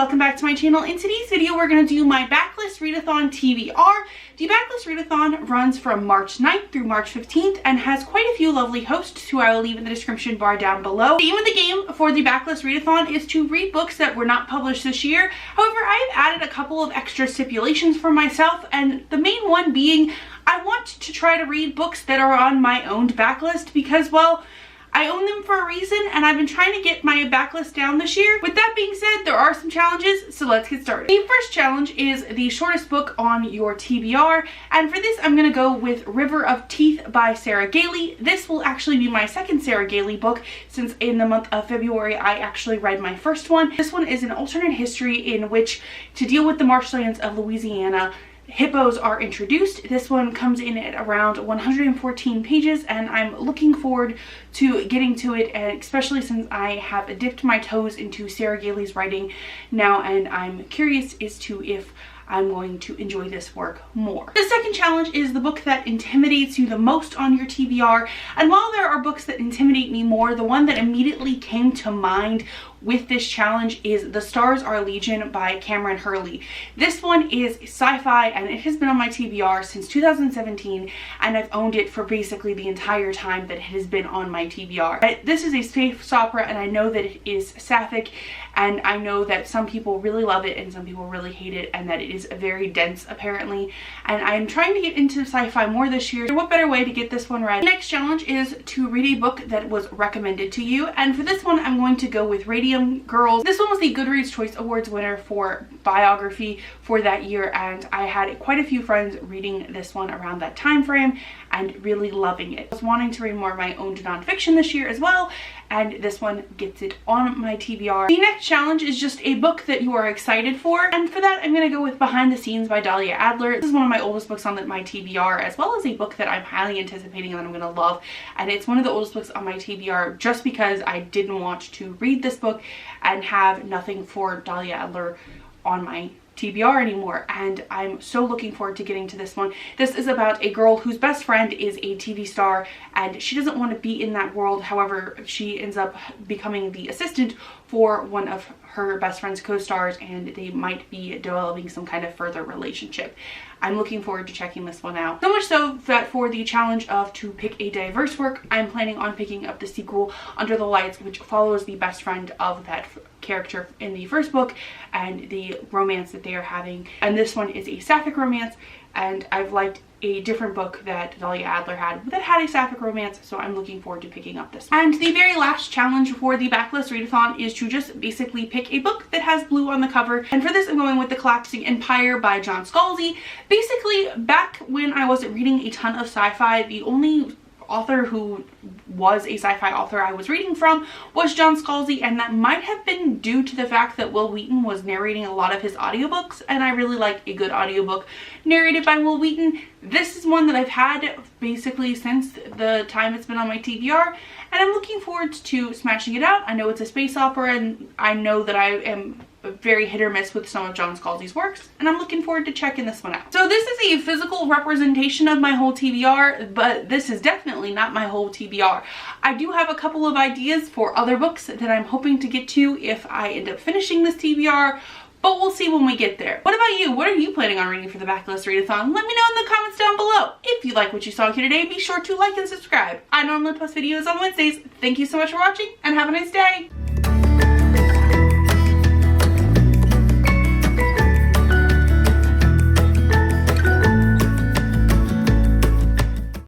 welcome back to my channel. In today's video, we're going to do my Backlist Readathon TBR. The Backlist Readathon runs from March 9th through March 15th and has quite a few lovely hosts who I will leave in the description bar down below. The aim of the game for the Backlist Readathon is to read books that were not published this year. However, I've added a couple of extra stipulations for myself, and the main one being I want to try to read books that are on my owned backlist because, well, I own them for a reason, and I've been trying to get my backlist down this year. With that being said, there are some challenges, so let's get started. The first challenge is the shortest book on your TBR, and for this I'm going to go with River of Teeth by Sarah Gailey. This will actually be my second Sarah Gailey book, since in the month of February I actually read my first one. This one is an alternate history in which, to deal with the marshlands of Louisiana, hippos are introduced. This one comes in at around 114 pages, and I'm looking forward to getting to it, especially since I have dipped my toes into Sarah Gailey's writing now, and I'm curious as to if I'm going to enjoy this work more. The second challenge is the book that intimidates you the most on your TBR, and while there are books that intimidate me more, the one that immediately came to mind with this challenge is The Stars Are Legion by Cameron Hurley. This one is sci-fi, and it has been on my TBR since 2017, and I've owned it for basically the entire time that it has been on my TBR. This is a space opera, and I know that it is sapphic, and I know that some people really love it and some people really hate it, and that it is very dense apparently, and I'm trying to get into sci-fi more this year. So what better way to get this one right? The next challenge is to read a book that was recommended to you, and for this one I'm going to go with Radium Girls. This one was the Goodreads Choice Awards winner for biography for that year, and I had quite a few friends reading this one around that time frame and really loving it. I was wanting to read more of my own nonfiction this year as well, and this one gets it on my TBR. The next challenge is just a book that you are excited for, and for that I'm going to go with Behind the Scenes by Dahlia Adler. This is one of my oldest books on my TBR, as well as a book that I'm highly anticipating that I'm going to love, and it's one of the oldest books on my TBR just because I didn't want to read this book and have nothing for Dahlia Adler on my TBR anymore, and I'm so looking forward to getting to this one. This is about a girl whose best friend is a TV star, and she doesn't want to be in that world. However, she ends up becoming the assistant for one of her best friend's co-stars, and they might be developing some kind of further relationship. I'm looking forward to checking this one out. So much so that for the challenge of to pick a diverse work, I'm planning on picking up the sequel Under the Lights, which follows the best friend of that character in the first book and the romance that they are having. And this one is a sapphic romance, and I've liked a different book that Dahlia Adler had that had a sapphic romance, so I'm looking forward to picking up this one. And the very last challenge for the Backlist Readathon is to just basically pick a book that has blue on the cover, and for this I'm going with The Collapsing Empire by John Scalzi. Basically, back when I wasn't reading a ton of sci-fi, the only author who was a sci-fi author I was reading from was John Scalzi, and that might have been due to the fact that Will Wheaton was narrating a lot of his audiobooks, and I really like a good audiobook narrated by Will Wheaton. This is one that I've had basically since the time it's been on my TBR, and I'm looking forward to smashing it out. I know it's a space opera, and I know that I am very hit or miss with some of John Scalzi's works, and I'm looking forward to checking this one out. So this is a physical representation of my whole TBR, but this is definitely not my whole TBR. I do have a couple of ideas for other books that I'm hoping to get to if I end up finishing this TBR, but we'll see when we get there. What about you? What are you planning on reading for the Backlist Readathon? Let me know in the comments down below. If you like what you saw here today, be sure to like and subscribe. I normally post videos on Wednesdays. Thank you so much for watching, and have a nice day.